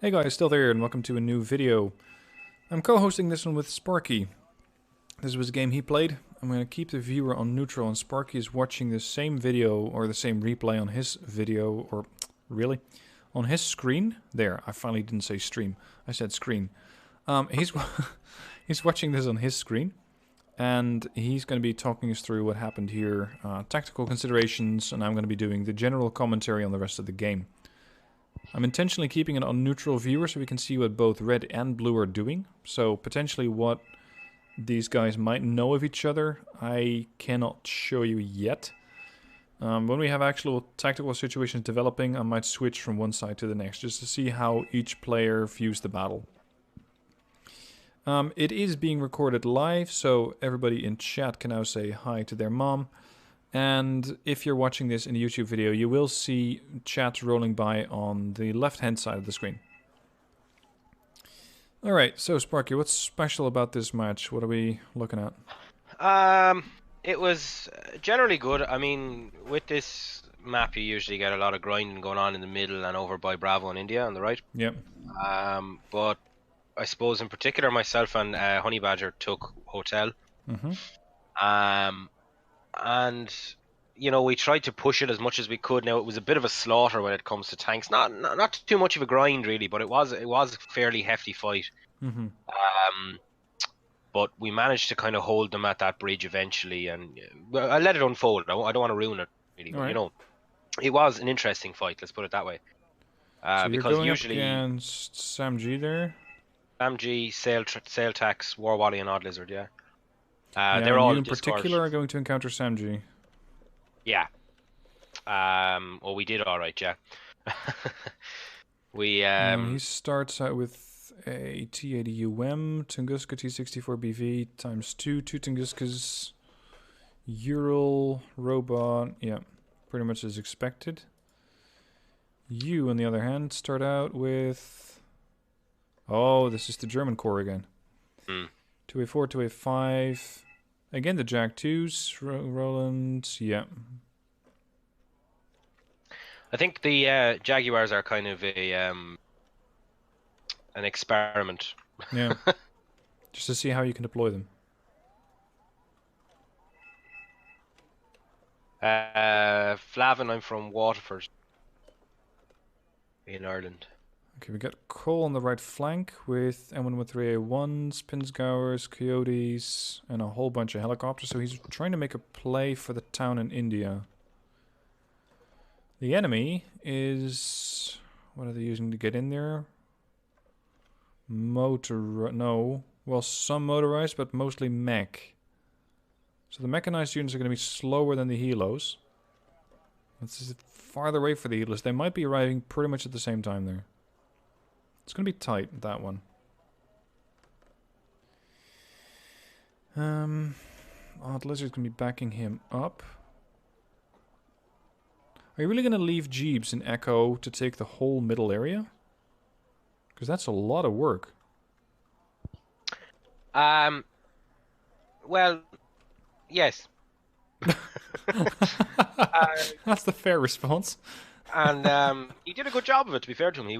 Hey guys, still there, and welcome to a new video. I'm co-hosting this one with Sparky. This was a game he played. I'm going to keep the viewer on neutral, and Sparky is watching the same video, or the same replay on his video, or really? On his screen. There, I finally didn't say stream. I said screen. He's watching this on his screen, and he's going to be talking us through what happened here, tactical considerations, and I'm going to be doing the general commentary on the rest of the game. I'm intentionally keeping it on neutral viewer so we can see what both red and blue are doing. So potentially what these guys might know of each other, I cannot show you yet. When we have actual tactical situations developing, I might switch from one side to the next just to see how each player views the battle. It is being recorded live, so everybody in chat can now say hi to their mom. And if you're watching this in a YouTube video, you will see chat rolling by on the left-hand side of the screen. Alright, so Sparky, what's special about this match? What are we looking at? It was generally good. I mean, with this map, you usually get a lot of grinding going on in the middle and over by Bravo in India on the right. Yep. But I suppose in particular, myself and Honey Badger took Hotel. And you know, we tried to push it as much as we could. Now it was a bit of a slaughter when it comes to tanks. Not too much of a grind really, but it was a fairly hefty fight. But we managed to kind of hold them at that bridge eventually, and I let it unfold. I don't want to ruin it really, but you know, it was an interesting fight. Let's put it that way. So because you're going usually up against Sam G there. Sam G, Sail Tax, War Wally, and Odd Lizard. Yeah. They're you all in Discord. particular are going to encounter Sam G. Yeah. Well, we did all right, yeah. He starts out with a T80UM, Tunguska T64BV times 2 Tunguskas, Ural, Robot, yeah, pretty much as expected. You, on the other hand, start out with... Oh, this is the German core again. 2A4, 2A5... Again, the Jack 2s, Roland, yeah. I think the Jaguars are kind of a an experiment. Yeah. Just to see how you can deploy them. Flavin, I'm from Waterford in Ireland. Okay, we got Cole on the right flank with M113A1s, Pinsgowers, Coyotes, and a whole bunch of helicopters. So he's trying to make a play for the town in India. The enemy is... What are they using to get in there? No. Well, some motorized, but mostly mech. So the mechanized units are going to be slower than the helos. This is farther away for the helos. They might be arriving pretty much at the same time there. It's going to be tight, that one. Odd Lizard's going to be backing him up. Are you really going to leave Jeeps in Echo to take the whole middle area? Because that's a lot of work. Well, yes. That's the fair response. And he did a good job of it, to be fair to him. He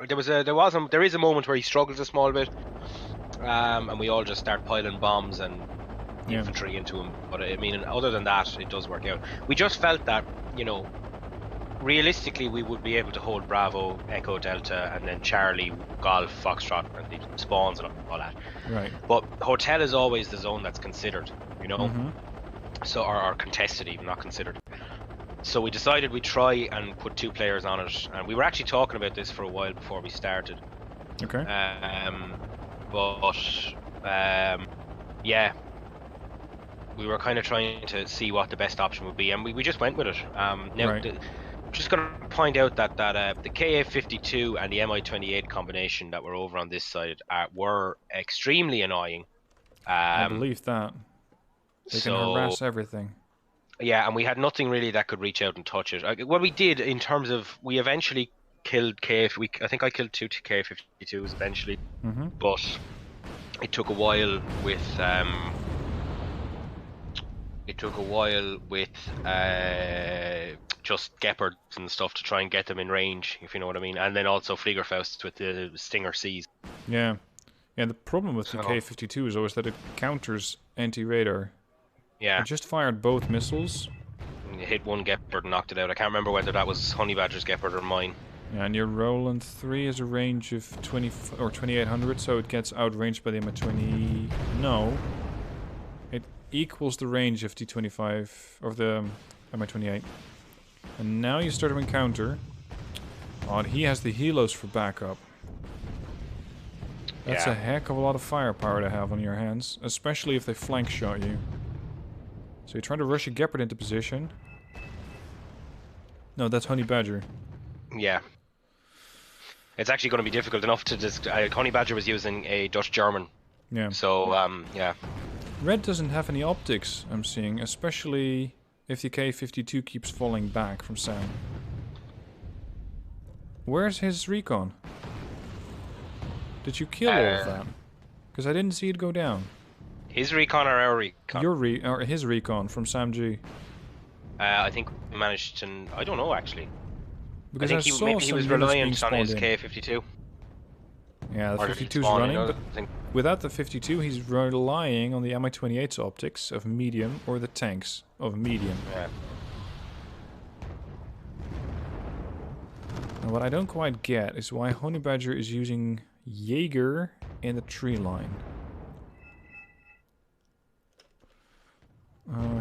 there is a moment where he struggles a small bit, and we all just start piling bombs and infantry into him. But I mean, other than that, it does work out. We just felt that, you know, realistically we would be able to hold Bravo, Echo, Delta, and then Charlie, Golf, Foxtrot, and the spawns and all that. Right. But Hotel is always the zone that's considered, you know, so or contested, even not considered. So we decided we'd try and put 2 players on it, and we were actually talking about this for a while before we started. Okay. Yeah, we were kind of trying to see what the best option would be, and we just went with it. Just going to point out that the KA-52 and the MI-28 combination that were over on this side were extremely annoying. I believe that. They can harass everything. Yeah, and we had nothing really that could reach out and touch it. What we did in terms of, we eventually killed I think I killed 2 KA-52s eventually, but it took a while with just Gepard and stuff to try and get them in range, if you know what I mean. And then also Fliegerfaust with the Stinger Cs. Yeah. Yeah, the problem with the So- K-52 is always that it counters anti-radar. Yeah, I just fired both missiles. you hit one Gepard and knocked it out. I can't remember whether that was Honey Badger's Gepard or mine. Yeah, and your Roland 3 has a range of 20 or 2800, so it gets outranged by the Mi-20. No, it equals the range of T-25 of the Mi-28. And now you start to encounter. Oh, and he has the helos for backup. That's Yeah. a heck of a lot of firepower to have on your hands, especially if they flank shot you. So you're trying to rush a Gepard into position. No, that's Honey Badger. Yeah. It's actually going to be difficult enough to just. Honey Badger was using a Dutch German, Yeah. so yeah. Red doesn't have any optics, I'm seeing, especially if the K-52 keeps falling back from Sam. Where's his recon? Did you kill all of that? Because I didn't see it go down. His recon or our recon? Or his recon from Sam G. I think we managed to. I don't know actually. Because I I think saw maybe he some was units being reliant on his spawned in. K-52. Yeah, the Or did he 52's spawn in running, other but thing? without the 52, he's relying on the Mi-28's optics of medium or the tanks of medium. Yeah. And what I don't quite get is why Honey Badger is using Jaeger in the tree line.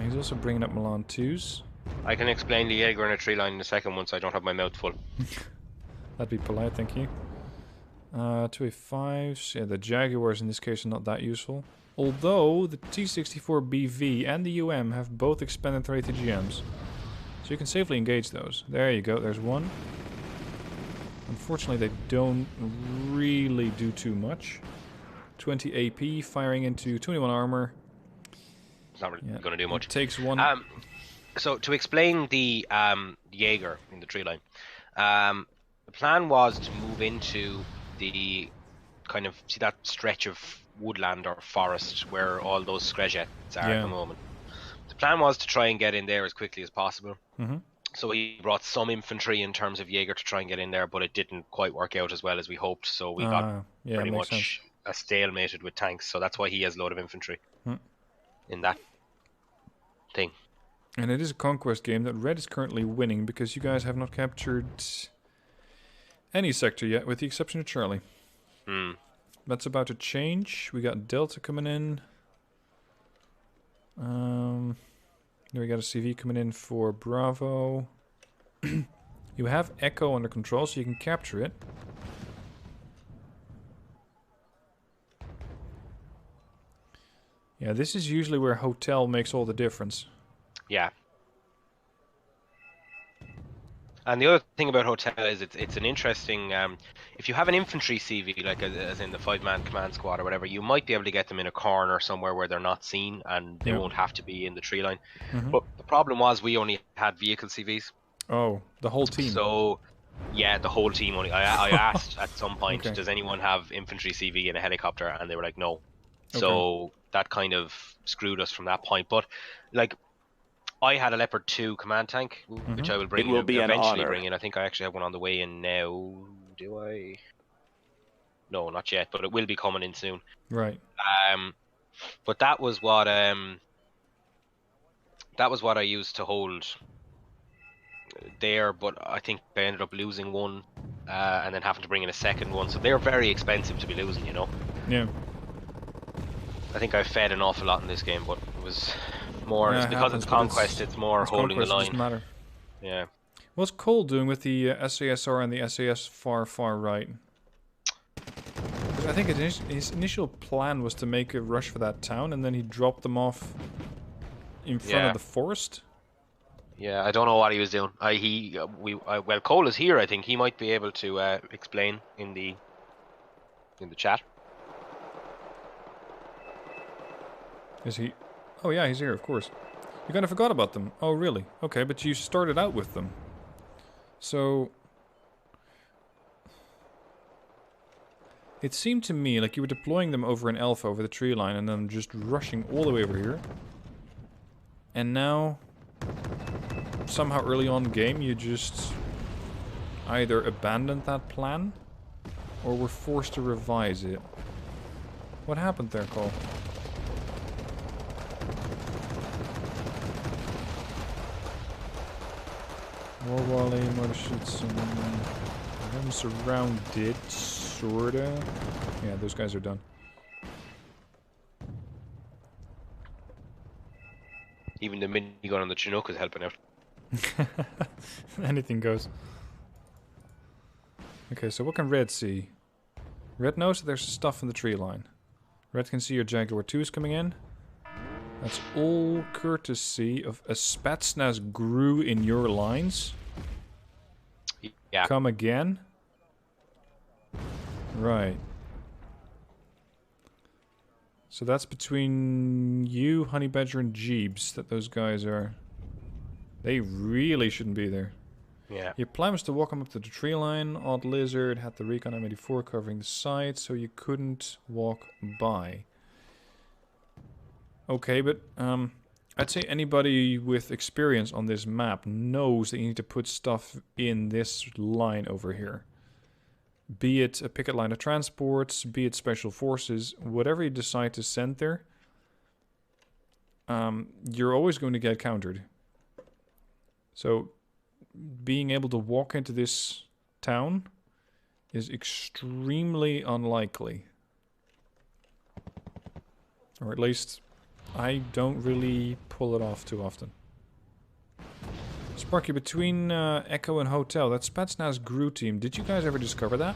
He's also bringing up Milan 2s. I can explain the Jaeger in a tree line in a second once I don't have my mouth full. That'd be polite, thank you. 2A5s. Yeah, the Jaguars in this case are not that useful. Although the T-64BV and the UM have both expanded their ATGMs. So you can safely engage those. There you go, there's one. Unfortunately, they don't really do too much. 20 AP, firing into 21 armor. It's not really Yeah, going to do much. It takes one. So to explain the Jaeger in the tree line, the plan was to move into the kind of see that stretch of woodland or forest where all those Skrejets are at the moment. The plan was to try and get in there as quickly as possible. Mm-hmm. So he brought some infantry in terms of Jaeger to try and get in there, but it didn't quite work out as well as we hoped. So we got pretty much stalemated with tanks. So that's why he has a load of infantry in that thing. And it is a conquest game that Red is currently winning because you guys have not captured any sector yet, with the exception of Charlie. That's about to change. We got Delta coming in. Then we got a CV coming in for Bravo. You have Echo under control, so you can capture it. Yeah, this is usually where Hotel makes all the difference. Yeah. And the other thing about Hotel is it's an interesting. If you have an infantry CV, like as in the 5-man command squad or whatever, you might be able to get them in a corner somewhere where they're not seen, and they won't have to be in the tree line. But the problem was we only had vehicle CVs. Oh, the whole team. So, yeah, the whole team only. I asked at some point, does anyone have infantry CV in a helicopter? And they were like, no. So that kind of screwed us from that point. But like, I had a Leopard 2 command tank, which I will bring eventually bring in. I think I actually have one on the way in now. Do I? No, not yet, but it will be coming in soon. Right. But that was what I used to hold there, but I think I ended up losing one and then having to bring in a second one. So they're very expensive to be losing, you know. Yeah. I think I fed an awful lot in this game, but it was more it's because it's conquest. It's more holding the line. Doesn't matter. Yeah. What's Cole doing with the SASR and the SAS far right? I think his initial plan was to make a rush for that town, and then he dropped them off in front of the forest. Yeah, I don't know what he was doing. Well, Cole is here. I think he might be able to explain in the chat. Is he? Oh yeah, he's here, of course. You kind of forgot about them. Oh really? Okay, but you started out with them. So it seemed to me like you were deploying them over in Alpha, over the tree line, and then just rushing all the way over here. And now somehow early on in the game you just either abandoned that plan or were forced to revise it. What happened there, Cole? Warwally, Mothershits, I'm surrounded, sorta. Yeah, those guys are done. Even the minigun on the Chinook is helping out. Anything goes. Okay, so what can Red see? Red knows that there's stuff in the tree line. Red can see your Jaguar 2 is coming in. That's all courtesy of a Spetsnaz grew in your lines. Yeah. Come again? Right. So that's between you, Honey Badger, and Jeebs that those guys are. They really shouldn't be there. Yeah. Your plan was to walk them up to the tree line. Odd Lizard had the Recon M84 covering the side, so you couldn't walk by. Okay, but I'd say anybody with experience on this map knows that you need to put stuff in this line over here. Be it a picket line of transports, be it special forces, whatever you decide to send there, you're always going to get countered. So being able to walk into this town is extremely unlikely. Or at least I don't really pull it off too often. Sparky, between Echo and Hotel, that Spetsnaz Gru team, did you guys ever discover that?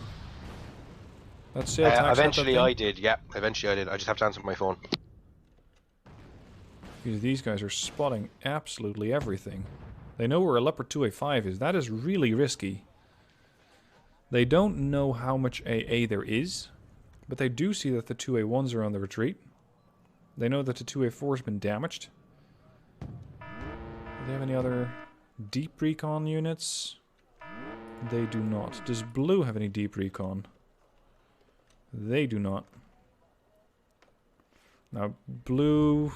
That sale tax eventually I did, yeah. Eventually I did. I just have to answer my phone. Because these guys are spotting absolutely everything. They know where a Leopard 2A5 is. That is really risky. They don't know how much AA there is, but they do see that the 2A1s are on the retreat. They know that the 2A4 has been damaged. Do they have any other deep recon units? They do not. Does Blue have any deep recon? They do not. Now, Blue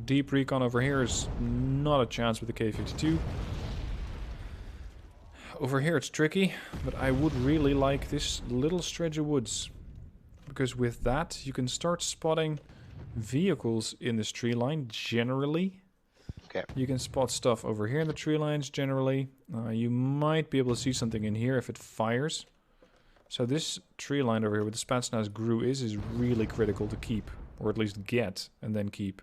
deep recon over here is not a chance with the K-52. Over here it's tricky, but I would really like this little stretch of woods. Because with that, you can start spotting vehicles in this tree line, generally. Okay. You can spot stuff over here in the tree lines, generally. You might be able to see something in here if it fires. So this tree line over here with the Spetsnaz Gru is really critical to keep. Or at least get, and then keep.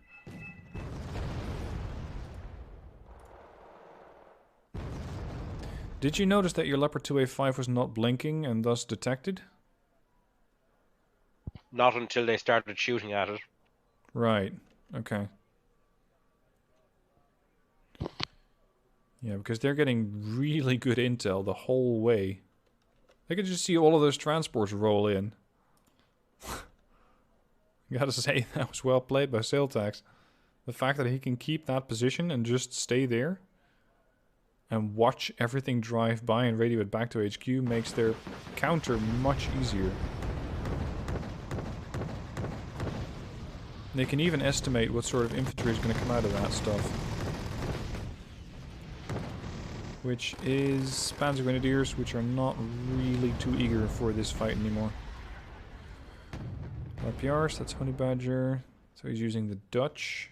Did you notice that your Leopard 2A5 was not blinking and thus detected? Not until they started shooting at it. Right. Okay. Yeah, because they're getting really good intel the whole way. They could just see all of those transports roll in. Gotta say, that was well played by Sailtax. The fact that he can keep that position and just stay there and watch everything drive by and radio it back to HQ makes their counter much easier. They can even estimate what sort of infantry is going to come out of that stuff. Which is Panzer Grenadiers, which are not really too eager for this fight anymore. RPRs, that's Honey Badger. So he's using the Dutch.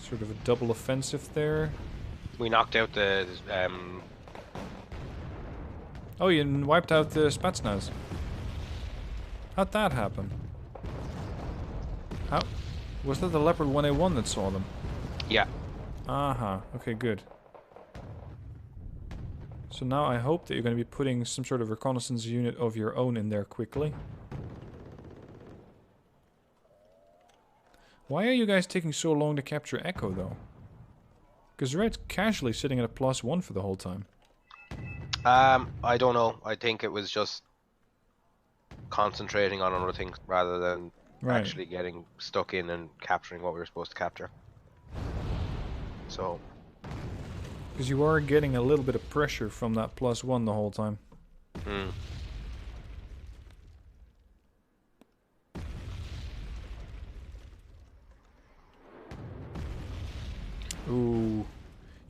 Sort of a double offensive there. We knocked out the... Oh, you wiped out the Spetsnaz. How'd that happen? How? Was that the Leopard 1A1 that saw them? Yeah. Aha, okay, good. So now I hope that you're going to be putting some sort of reconnaissance unit of your own in there quickly. Why are you guys taking so long to capture Echo, though? Because Red's casually sitting at a +1 for the whole time. I don't know. I think it was just concentrating on other things rather than actually getting stuck in and capturing what we were supposed to capture. So... Because you are getting a little bit of pressure from that +1 the whole time. Hmm.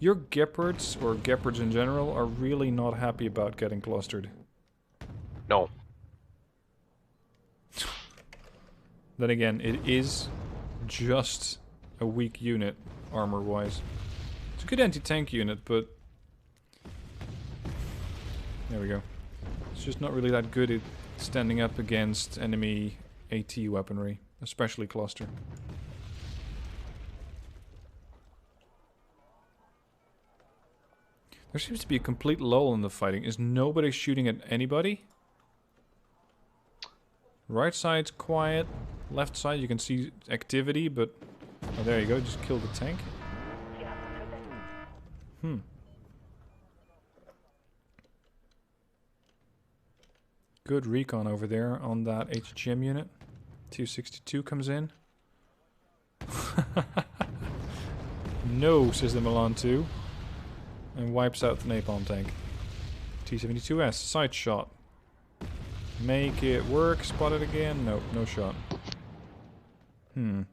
Your Gepards, or Gepards in general, are really not happy about getting clustered. No. Then again, it is just a weak unit, armor-wise. It's a good anti-tank unit, but... There we go. It's just not really that good at standing up against enemy AT weaponry, especially cluster. There seems to be a complete lull in the fighting. Is nobody shooting at anybody? Right side's quiet. Left side you can see activity, but... Oh, there you go, just killed the tank. Good recon over there on that HGM unit. 262 comes in. No, says the Milan 2. And wipes out the napalm tank. T-72S, sight shot. Make it work, spot it again. Nope, no shot. That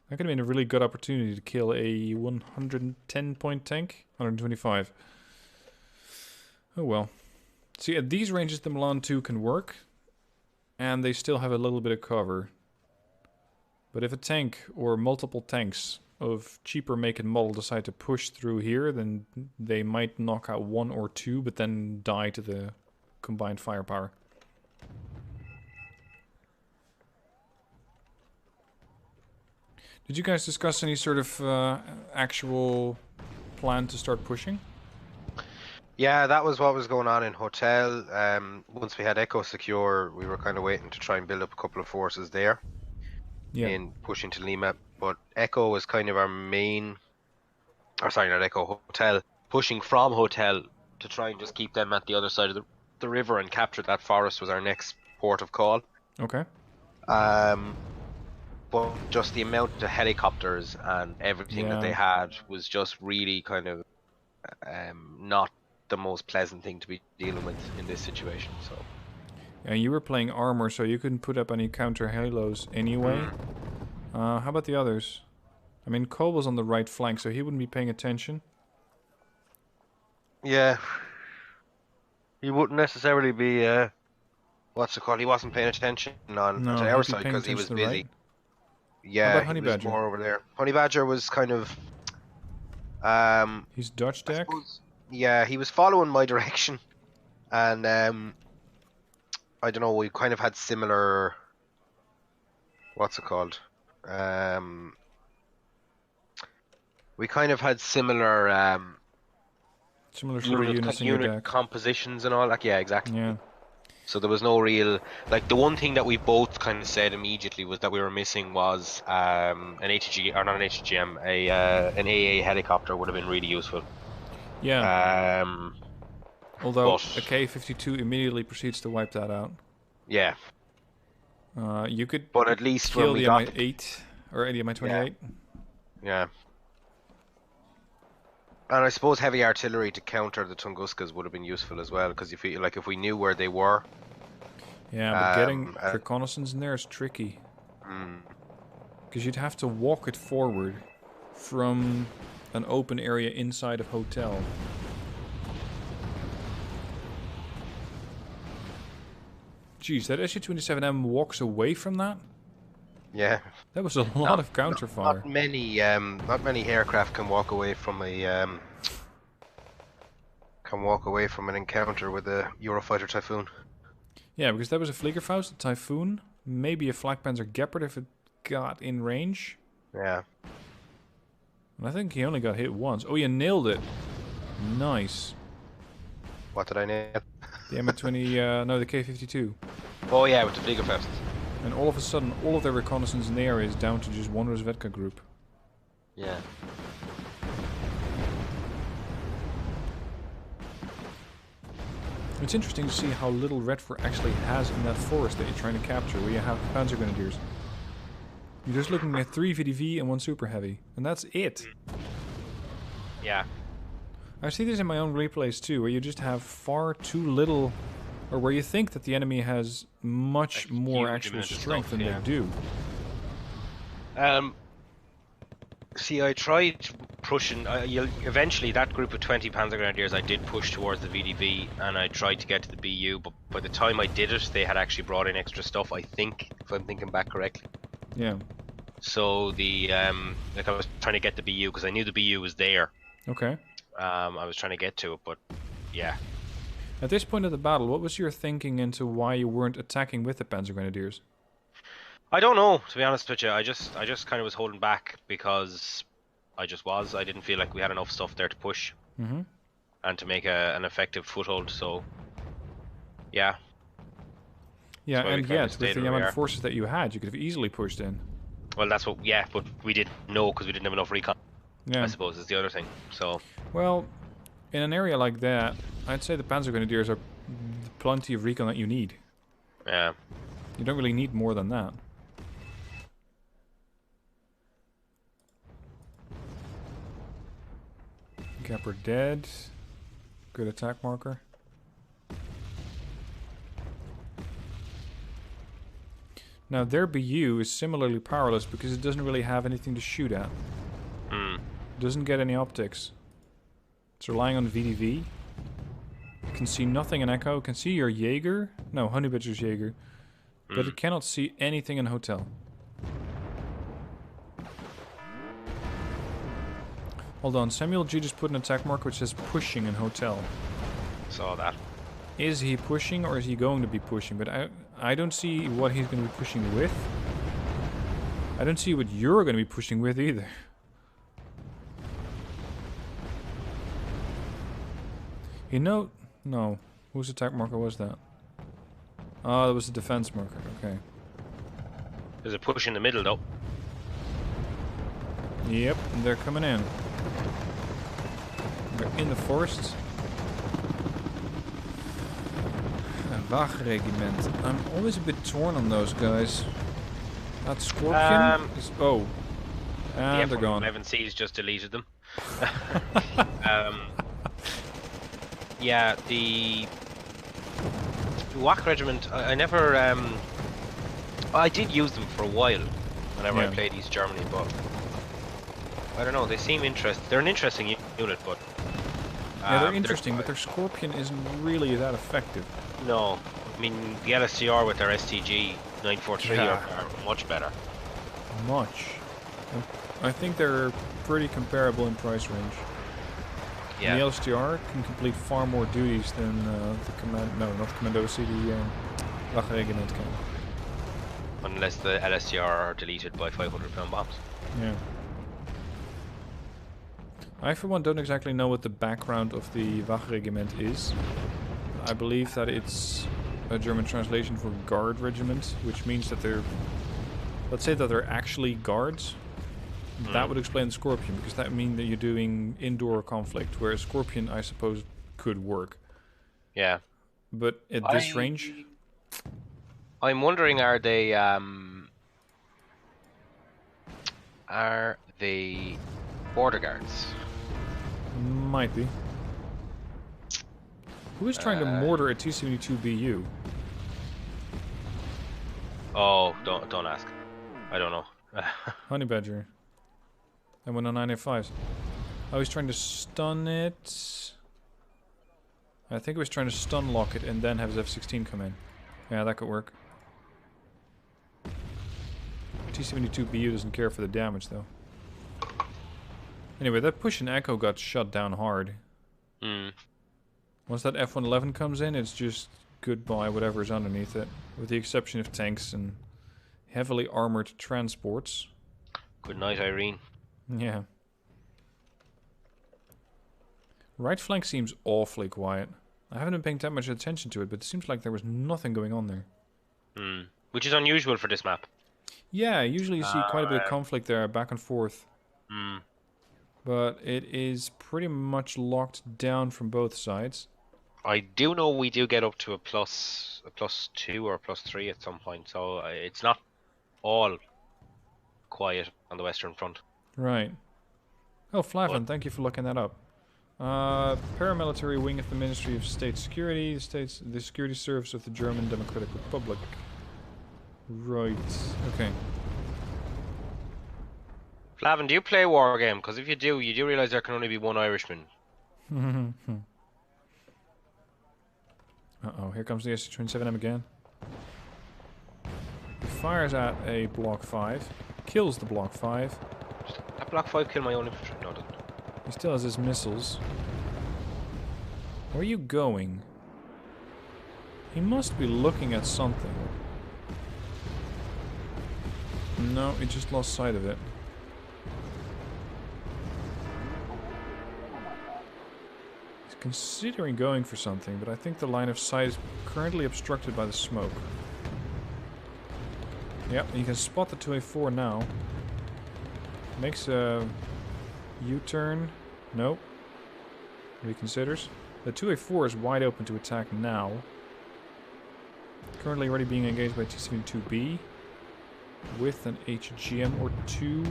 could have been a really good opportunity to kill a 110 point tank. 125. Oh well. See, at these ranges the Milan 2 can work. And they still have a little bit of cover. But if a tank or multiple tanks of cheaper make and model decide to push through here, then they might knock out one or two, but then die to the combined firepower. Did you guys discuss any sort of actual plan to start pushing? Yeah, that was what was going on in Hotel. Once we had Echo secure, we were kind of waiting to try and build up a couple of forces there. Yeah. In pushing to Lima. But Echo was kind of our main... Or sorry, not Echo, Hotel. Pushing from Hotel to try and just keep them at the other side of the river and capture that forest was our next port of call. Okay. But just the amount of helicopters and everything that they had was just really kind of not the most pleasant thing to be dealing with in this situation. So. And you were playing armor, so you couldn't put up any counter halos anyway. How about the others? I mean, Cole was on the right flank, so he wouldn't be paying attention. Yeah. He wouldn't necessarily be, what's it called? He wasn't paying attention on to our side because he was busy. Right. Yeah, he was more over there. Honey Badger was kind of... He's Dutch deck? Yeah, he was following my direction. And, I don't know, we kind of had similar... What's it called? We kind of had similar... similar sort of unit compositions and all that. Yeah, exactly. Yeah. So there was no real... Like, the one thing that we both kind of said immediately was that we were missing was an ATG... Or not an ATGM, an AA helicopter would have been really useful. Yeah. Although a K-52 immediately proceeds to wipe that out. Yeah. You could but at least kill the Mi-8 or the Mi-28. Yeah. And I suppose heavy artillery to counter the Tunguskas would have been useful as well, because if we knew where they were. Yeah, but getting reconnaissance in there is tricky. Because you'd have to walk it forward from an open area inside of Hotel. Jeez, that SU-27M walks away from that? Yeah. That was a lot of counterfire. Not many aircraft can walk away from a an encounter with a Eurofighter Typhoon. Yeah, because that was a Fliegerfaust, a Typhoon, maybe a Flakpanzer Gepard if it got in range. Yeah. And I think he only got hit once. Oh, you nailed it. Nice. What did I nail? The Mi-20, no, the K-52. Oh yeah, with the Fliegerfaust. And all of a sudden, all of their reconnaissance in the area is down to just one Rozvedka group. Yeah. It's interesting to see how little Redford actually has in that forest that you're trying to capture, where you have Panzer Grenadiers. You're just looking at 3 VDV and 1 Super Heavy, and that's it. Yeah. I see this in my own replays too, where you just have far too little, or where you think that the enemy has much more actual strength than they do. See, I tried pushing. Eventually, that group of 20 Panzer Grenadiers, I did push towards the VDV, and I tried to get to the BU. But by the time I did it, they had actually brought in extra stuff. I think, if I'm thinking back correctly. Yeah. So like I was trying to get the BU because I knew the BU was there. Okay. I was trying to get to it, but yeah. At this point of the battle, what was your thinking into why you weren't attacking with the Panzer Grenadiers? I don't know, to be honest with you. I just kind of was holding back because I didn't feel like we had enough stuff there to push and to make an effective foothold. So yeah. Yeah, and yet with the amount of forces that you had, you could have easily pushed in. Well, that's what. Yeah, but we didn't know because we didn't have enough recon. Yeah. I suppose is the other thing. So. Well, in an area like that, I'd say the Panzer Grenadiers are plenty of recon that you need. Yeah. You don't really need more than that. Capper dead. Good attack marker. Now their BU is similarly powerless because it doesn't really have anything to shoot at. Doesn't get any optics. It's relying on VDV. Can see nothing in Echo. Can see your Jaeger. No, Honeybitcher's Jaeger. But it cannot see anything in Hotel. Hold on, Samuel G just put an attack marker which says pushing in Hotel. Saw that. Is he pushing or is he going to be pushing? But I don't see what he's going to be pushing with. I don't see what you're going to be pushing with either. You know... No. Whose attack marker was that? Oh, that was the defense marker. Okay. There's a push in the middle though. Yep, and they're coming in. They're in the forests. Wachtregiment. I'm always a bit torn on those guys. That Scorpion is... Oh. And they're gone. 11C's just deleted them. Yeah, the WAC regiment, I never... I did use them for a while whenever I played East Germany, but... I don't know, they seem interesting. They're an interesting unit, but... yeah, they're interesting, but their Scorpion isn't really that effective. No. I mean, the LSCR with their STG 943 are much better. Much. I think they're pretty comparable in price range. Yeah. And the LSTR can complete far more duties than the command... No, not the Commando C, the Wachtregiment can. Unless the LSTR are deleted by 500-pound bombs. Yeah. I, for one, don't exactly know what the background of the Wachtregiment is. I believe that it's a German translation for Guard Regiment, which means that they're... Let's say that they're actually guards. That would explain the Scorpion, because that would mean that you're doing indoor conflict, whereas Scorpion, I suppose, could work. Yeah. But at this range... I'm wondering, are they border guards? Might be. Who is trying to mortar a T-72BU? Oh, don't ask. I don't know. Honey Badger. And went on 985s. Oh, he's trying to stun it. I think he was trying to stun lock it and then have his F-16 come in. Yeah, that could work. T-72BU doesn't care for the damage, though. Anyway, that push in Echo got shut down hard. Once that F-111 comes in, it's just goodbye whatever's underneath it. With the exception of tanks and heavily armored transports. Good night, Irene. Yeah. Right flank seems awfully quiet. I haven't been paying that much attention to it, but it seems like there was nothing going on there. Which is unusual for this map. Yeah, usually you see quite a bit of conflict there, back and forth. But it is pretty much locked down from both sides. I do know we do get up to a plus 2 or plus 3 at some point, so it's not all quiet on the Western Front. Right. Oh, Flavin, thank you for looking that up. Paramilitary wing of the Ministry of State Security, the Security Service of the German Democratic Republic. Right. Okay. Flavin, do you play Wargame? Because if you do realise there can only be one Irishman. Uh-oh, here comes the SC-27M again. He fires at a Block 5, kills the Block 5. That Block 5 kill my own infantry? No, it doesn't. He still has his missiles. Where are you going? He must be looking at something. No, he just lost sight of it. He's considering going for something, but I think the line of sight is currently obstructed by the smoke. Yep, you can spot the 2A4 now. Makes a U-turn. Nope. Reconsiders. The 2A4 is wide open to attack now. Currently already being engaged by T-72B. With an HGM or two.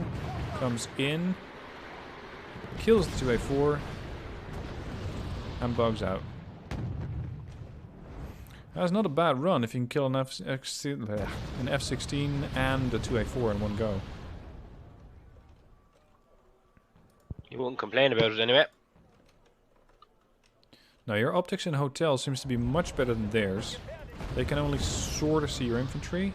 Comes in. Kills the 2A4. And bugs out. That's not a bad run if you can kill an F-16 and a 2A4 in one go. You won't complain about it anyway. Now your optics in hotel seems to be much better than theirs. They can only sort of see your infantry.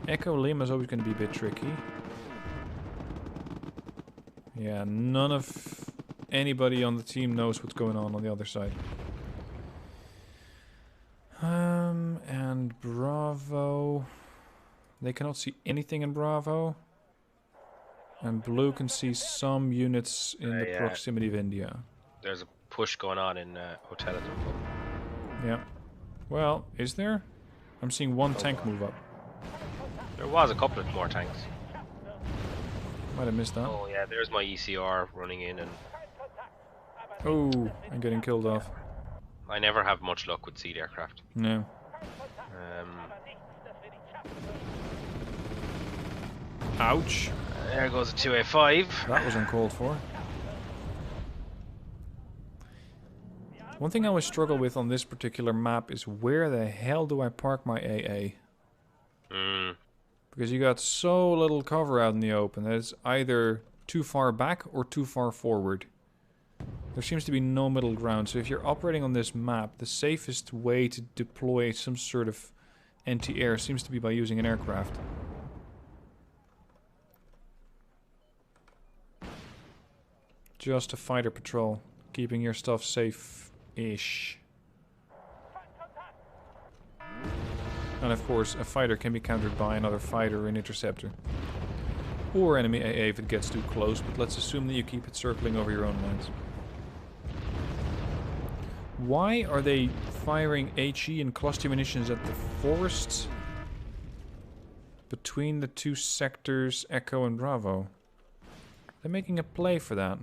Echo Lima is always going to be a bit tricky. Yeah, none of anybody on the team knows what's going on the other side. And Bravo. They cannot see anything in Bravo. And Blue can see some units in the proximity of India. There's a push going on in hotel at the moment. Yeah. Well, is there? I'm seeing one tank move up. There was a couple of more tanks. Might have missed that. Oh yeah, there's my ECR running in, and oh, I'm getting killed off. I never have much luck with seed aircraft. No. Ouch. There goes a 2A5. That was uncalled for. One thing I always struggle with on this particular map is where the hell do I park my AA? Because you got so little cover out in the open that it's either too far back or too far forward. There seems to be no middle ground, so if you're operating on this map, the safest way to deploy some sort of anti-air seems to be by using an aircraft. Just a fighter patrol, keeping your stuff safe-ish. And of course, a fighter can be countered by another fighter or an interceptor. Or enemy AA if it gets too close, but let's assume that you keep it circling over your own lines. Why are they firing HE and cluster munitions at the forests between the two sectors, Echo and Bravo? They're making a play for that.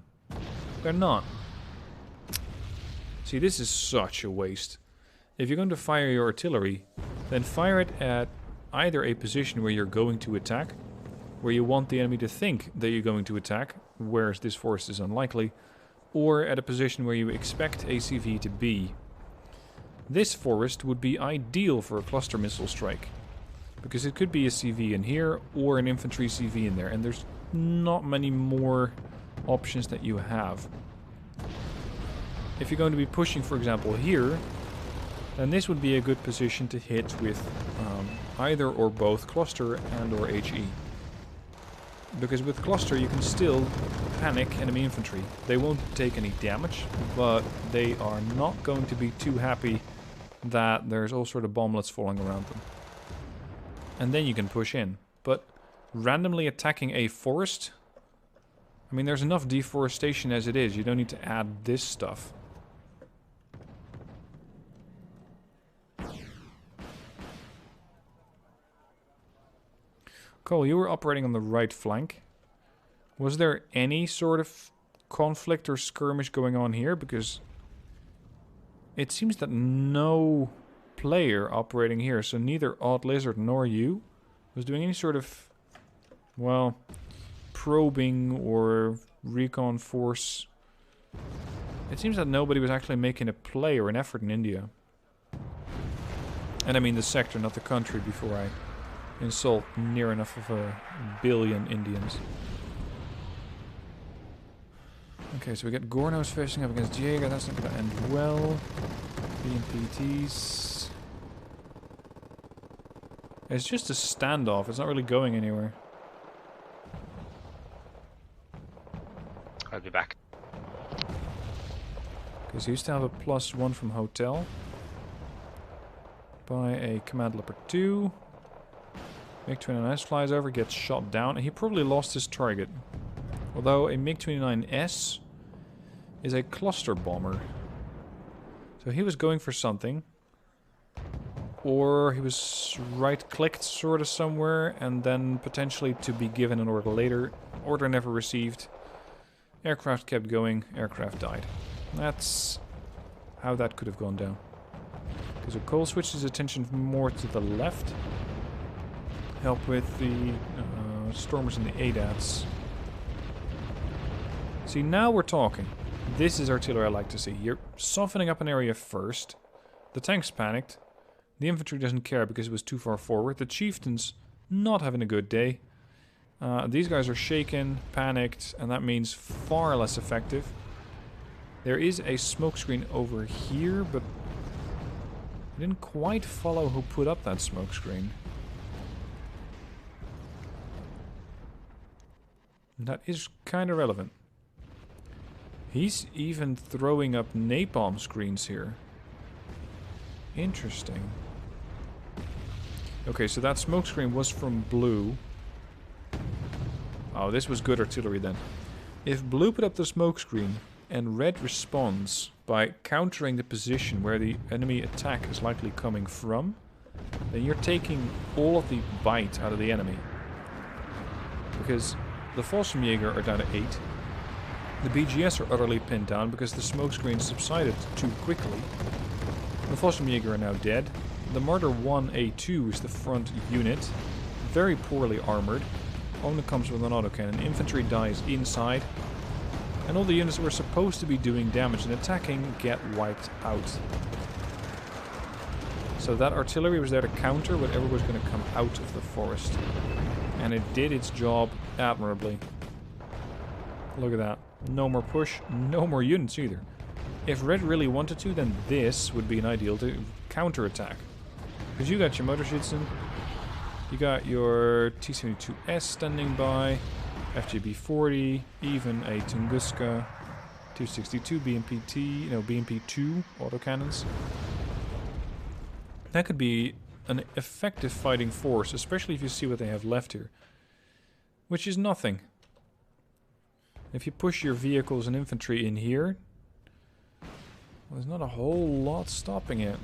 They're not. See, this is such a waste. If you're going to fire your artillery, then fire it at either a position where you're going to attack, where you want the enemy to think that you're going to attack, whereas this forest is unlikely, or at a position where you expect ACV to be. This forest would be ideal for a cluster missile strike, because it could be a CV in here or an infantry CV in there, and there's not many more options that you have. If you're going to be pushing, for example, here, then this would be a good position to hit with either or both cluster and or HE. Because with cluster you can still panic enemy infantry. They won't take any damage, but they are not going to be too happy that there's all sort of bomblets falling around them. And then you can push in. But randomly attacking a forest, I mean, there's enough deforestation as it is. You don't need to add this stuff. Cole, you were operating on the right flank. Was there any sort of conflict or skirmish going on here? Because it seems that no player operating here, so neither Odd Lizard nor you, was doing any sort of, well, probing or recon force. It seems that nobody was actually making a play or an effort in India. And I mean the sector, not the country, before I insult near enough of a billion Indians. Okay, so we got Gornos facing up against Jaeger. That's not going to end well. BMPTs. It's just a standoff. It's not really going anywhere. I'll be back. Because he used to have a +1 from Hotel. By a Command Leopard 2. MiG-29S flies over, gets shot down, and he probably lost his target. Although a MiG-29S is a cluster bomber. So he was going for something. Or he was right-clicked sort of somewhere, and then potentially to be given an order later. Order never received. Aircraft kept going, aircraft died. That's how that could have gone down. Okay, so Cole switched his attention more to the left. Help with the Stormers and the ADATs. See, now we're talking. This is artillery I like to see. You're softening up an area first. The tanks panicked. The infantry doesn't care because it was too far forward. The chieftains not having a good day. These guys are shaken, panicked, and that means far less effective. There is a smokescreen over here, but I didn't quite follow who put up that smokescreen. That is kind of relevant. He's even throwing up napalm screens here. Interesting. Okay, so that smokescreen was from blue. Oh, this was good artillery then. If blue put up the smokescreen and red responds by countering the position where the enemy attack is likely coming from, then you're taking all of the bite out of the enemy. Because the Fallschirmjäger are down to 8. The BGS are utterly pinned down because the smokescreen subsided too quickly. The Fallschirmjäger are now dead. The Marder 1A2 is the front unit, very poorly armored. Only comes with an autocannon. Infantry dies inside. And all the units that were supposed to be doing damage and attacking get wiped out. So that artillery was there to counter whatever was going to come out of the forest. And it did its job admirably. Look at that. No more push, no more units either. If Red really wanted to, then this would be an ideal to counter-attack. Because you got your Motorschützen, you got your T-72S standing by, FJB-40, even a Tunguska, 262 BMPT, no, BMP-2 autocannons. That could be an effective fighting force, especially if you see what they have left here. Which is nothing. If you push your vehicles and infantry in here, well, there's not a whole lot stopping it.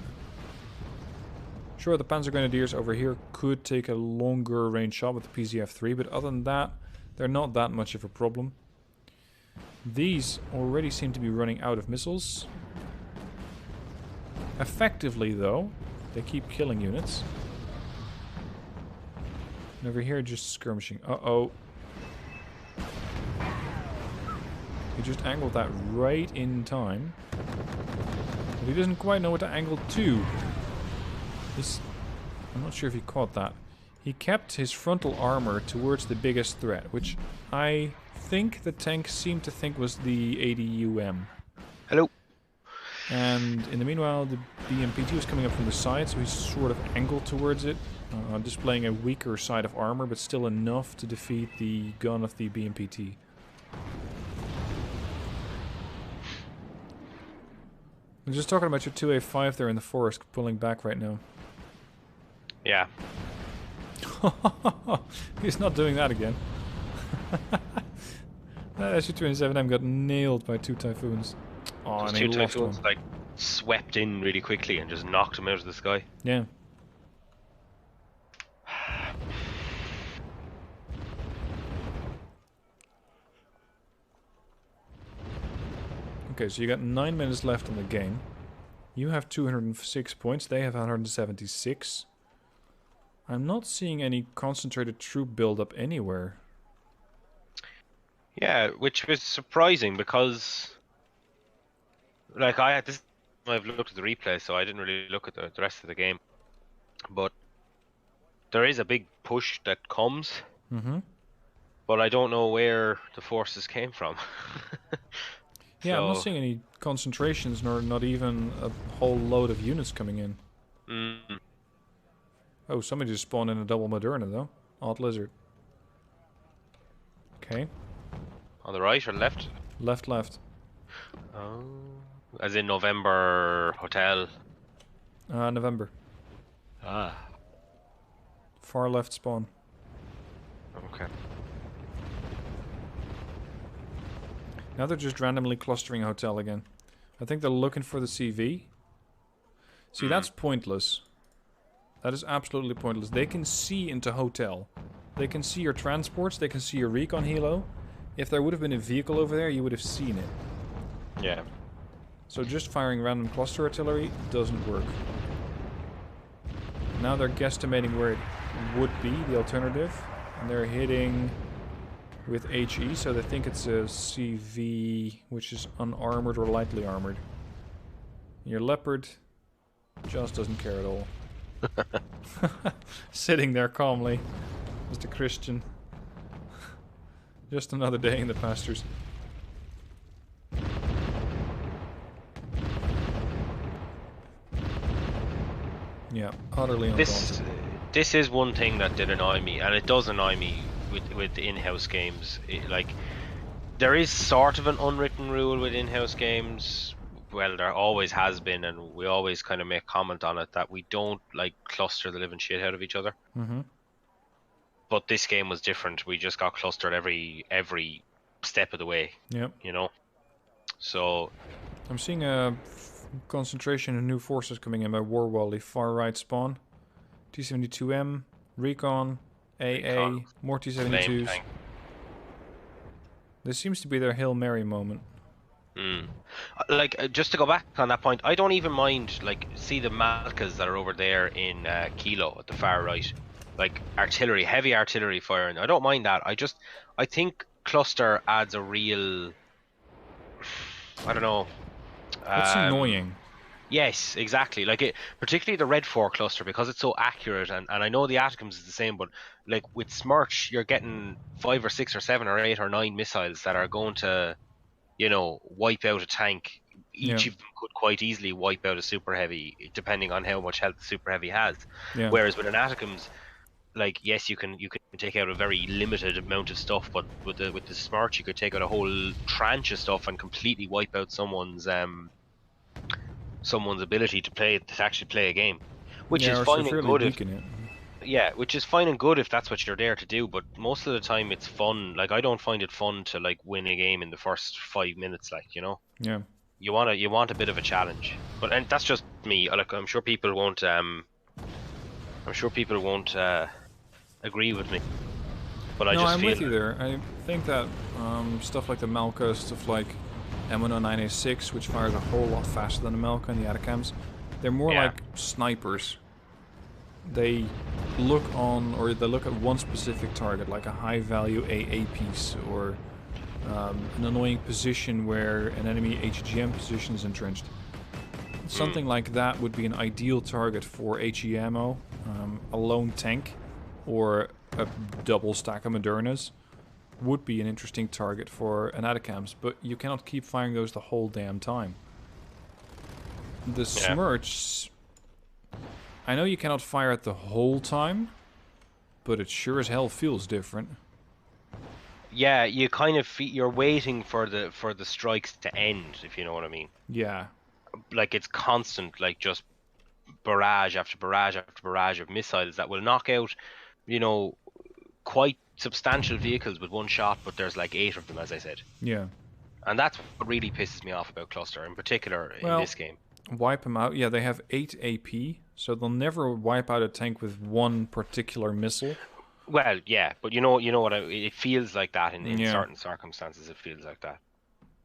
Sure, the Panzer Grenadiers over here could take a longer range shot with the PZF-3, but other than that, they're not that much of a problem. These already seem to be running out of missiles. Effectively, though, they keep killing units. And over here, just skirmishing. Uh-oh. He just angled that right in time. But he doesn't quite know what to angle to. I'm not sure if he caught that. He kept his frontal armor towards the biggest threat, which I think the tank seemed to think was the 80UM. Hello. And in the meanwhile, the BMPT was coming up from the side, so he's sort of angled towards it, displaying a weaker side of armor, but still enough to defeat the gun of the BMPT. I'm just talking about your 2A5 there in the forest, pulling back right now. Yeah. He's not doing that again. That SU-27M got nailed by 2 Typhoons. Oh, and 2 he lost Typhoons one. like swept in really quickly and just knocked him out of the sky. Yeah. Okay, so you got 9 minutes left in the game. You have 206 points, they have 176. I'm not seeing any concentrated troop build-up anywhere. Yeah, which was surprising because, like, I've looked at the replay, so I didn't really look at the rest of the game. But there is a big push that comes. Mm-hmm. But I don't know where the forces came from. Yeah, I'm not So, seeing any concentrations, nor not even a whole load of units coming in. mm, Oh, somebody just spawned in a double Moderna, though. Odd lizard. Okay. on the right or left? Left, left. Oh, as in November Hotel. November. Ah, Far left spawn. okay. Now they're just randomly clustering a hotel again. I think they're looking for the CV. See, that's pointless. That is absolutely pointless. They can see into hotel. They can see your transports. They can see your recon helo. If there would have been a vehicle over there, you would have seen it. Yeah. So just firing random cluster artillery doesn't work. Now they're guesstimating where it would be, the alternative. And they're hitting with HE, so they think it's a CV, which is unarmored or lightly armored. Your Leopard just doesn't care at all. Sitting there calmly, Mr. Christian. Just another day in the pastures. Yeah, utterly undaunted. This is one thing that did annoy me, and it does annoy me with the in-house games. Like, there is sort of an unwritten rule with in-house games. Well, there always has been, and we always kind of make comment on it, that we don't like cluster the living shit out of each other. Mm-hmm. But this game was different. We just got clustered every step of the way. Yep. You know. So I'm seeing a concentration of new forces coming in by Warwally. Far right spawn. T-72M, Recon, AA, more T-72s. This seems to be their Hail Mary moment. Like, just to go back on that point, I don't even mind, like, see the Malkas that are over there in Kilo at the far right. Like, artillery, heavy artillery firing. I don't mind that. I think cluster adds a real, I don't know. It's annoying. Yes, exactly. Like, it, particularly the Red 4 cluster, because it's so accurate, and I know the Atacms is the same, but like with Smirch, you're getting 5 or 6 or 7 or 8 or 9 missiles that are going to, you know, wipe out a tank. Each of them could quite easily wipe out a super heavy, depending on how much health the super heavy has. Yeah. Whereas with an Atacms, like, yes, you can take out a very limited amount of stuff, but with the Smirch, you could take out a whole tranche of stuff and completely wipe out someone's ability to actually play a game, which is fine and good if, yeah, which is fine and good if that's what you're there to do. But most of the time, it's fun. Like, I don't find it fun to like win a game in the first 5 minutes. Like, you know, Yeah. you want a bit of a challenge. But and that's just me. Like, I'm sure people won't agree with me. But I just I'm feel with you there. I think that stuff like the Malka, stuff like M109A6, which fires a whole lot faster than the Malka and the Atacams, they're more like snipers. They look at one specific target, like a high-value AA piece, or an annoying position where an enemy HGM position is entrenched. Something like that would be an ideal target for HE ammo, a lone tank, or a double stack of Modernas would be an interesting target for an Atacams, but you cannot keep firing those the whole damn time. The Smirch, I know you cannot fire it the whole time, but it sure as hell feels different. Yeah, you kind of you're waiting for the strikes to end, if you know what I mean. Yeah. Like, it's constant, like, just barrage after barrage after barrage of missiles that will knock out, you know, quite substantial vehicles with one shot, but there's like 8 of them, as I said. Yeah. And that's what really pisses me off about Cluster, in particular in this game. Wipe them out. Yeah, they have 8 AP, so they'll never wipe out a tank with one particular missile. Well, yeah, but you know what? It feels like that in certain circumstances. It feels like that.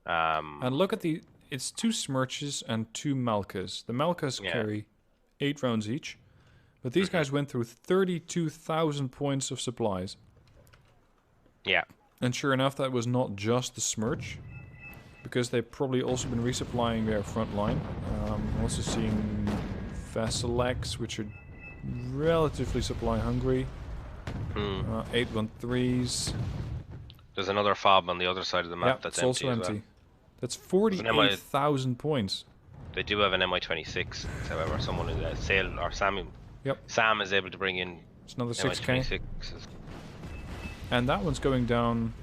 And look at it's 2 Smirches and 2 Malkas. The Malkas carry 8 rounds each, but these guys went through 32,000 points of supplies. Yeah. And sure enough, that was not just the Smirch, because they've probably also been resupplying their front line. I'm also seeing Vessel X, which are relatively supply hungry. 813s. There's another fob on the other side of the map that's it's also empty as empty. well. That's 48,000 points. They do have an MI26, however, someone in the sale, or Sam. Yep. Sam is able to bring in. It's another 6k. MI26s. And that one's going down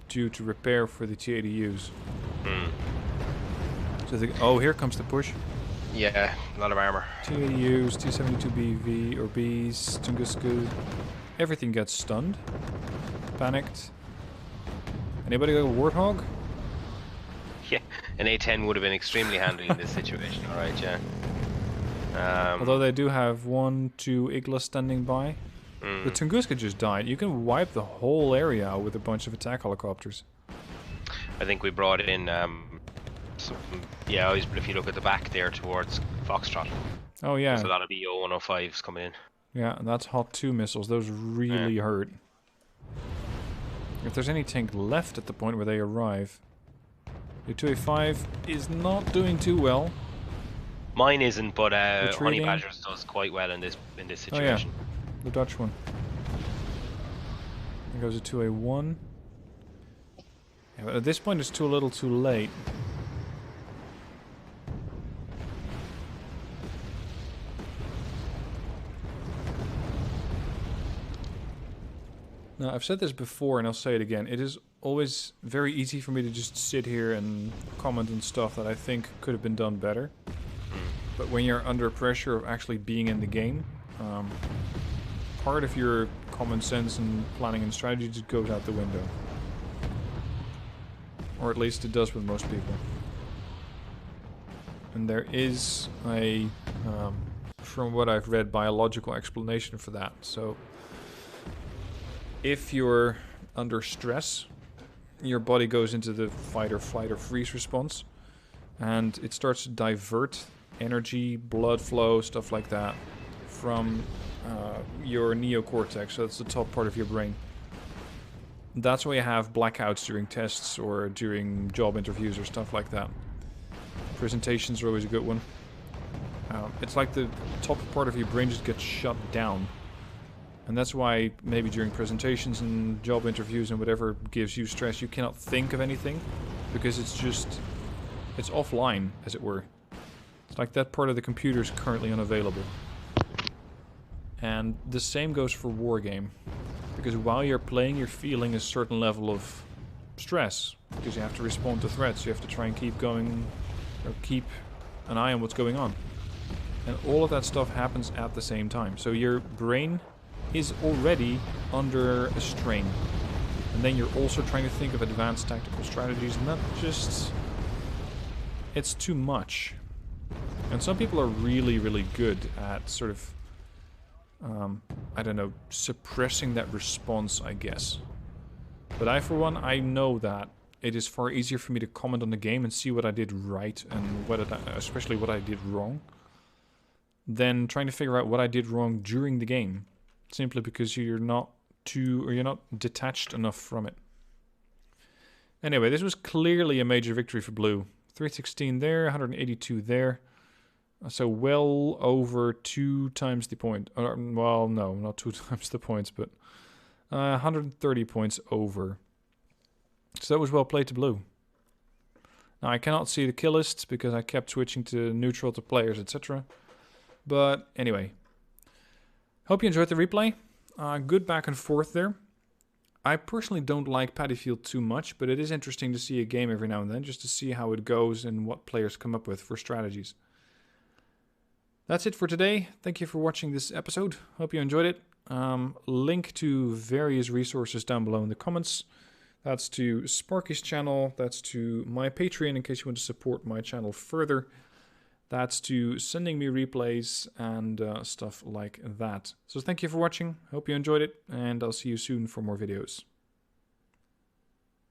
due to repair for the T80Us. So oh, here comes the push. Yeah, a lot of armor. T80Us, T72BV or Bs, Tunguska. Everything gets stunned. Panicked. Anybody got a Warthog? Yeah, an A10 would have been extremely handy in this situation. Alright, yeah. Although they do have 1, 2 Iglas standing by. The Tunguska just died. You can wipe the whole area out with a bunch of attack helicopters. I think we brought in, yeah, if you look at the back there towards Foxtrot. Oh yeah. There's a lot of EO-105s coming in. Yeah, and that's Hot 2 missiles. Those really hurt. If there's any tank left at the point where they arrive. The 2A5 is not doing too well. Mine isn't, but Honey Badgers does quite well in this situation. Oh, yeah. The Dutch one. There goes a 2A1. Yeah, but at this point it's too little too late. Now, I've said this before and I'll say it again. It is always very easy for me to just sit here and comment on stuff that I think could have been done better. But when you're under pressure of actually being in the game, part of your common sense and planning and strategy just goes out the window. Or at least it does with most people. And there is a, from what I've read, biological explanation for that. So, if you're under stress, your body goes into the fight or flight or freeze response, and it starts to divert energy, blood flow, stuff like that, from your neocortex, so that's the top part of your brain. That's why you have blackouts during tests or during job interviews or stuff like that. Presentations are always a good one. It's like the top part of your brain just gets shut down. And that's why maybe during presentations and job interviews and whatever gives you stress, you cannot think of anything. Because it's just, it's offline, as it were. It's like that part of the computer is currently unavailable. And the same goes for Wargame. Because while you're playing, you're feeling a certain level of stress. Because you have to respond to threats, you have to try and keep going, or keep an eye on what's going on. And all of that stuff happens at the same time. So your brain is already under a strain. And then you're also trying to think of advanced tactical strategies, and that just... it's too much. And some people are really, really good at sort of, I don't know, suppressing that response, I guess. But I, for one, I know that it is far easier for me to comment on the game and see what I did right and especially what I did wrong, than trying to figure out what I did wrong during the game. Simply because you're not detached enough from it. Anyway, this was clearly a major victory for Blue. 316 there, 182 there. So well over 2 times the point. Well, no, not 2 times the points, but 130 points over. So that was well played to Blue. Now I cannot see the kill lists because I kept switching to neutral to players, etc. But anyway. Hope you enjoyed the replay. Good back and forth there. I personally don't like Paddyfield too much, but it is interesting to see a game every now and then, just to see how it goes and what players come up with for strategies. That's it for today. Thank you for watching this episode. Hope you enjoyed it. Link to various resources down below in the comments. That's to Sparky's channel. That's to my Patreon in case you want to support my channel further. That's to sending me replays and stuff like that. So thank you for watching. Hope you enjoyed it, and I'll see you soon for more videos.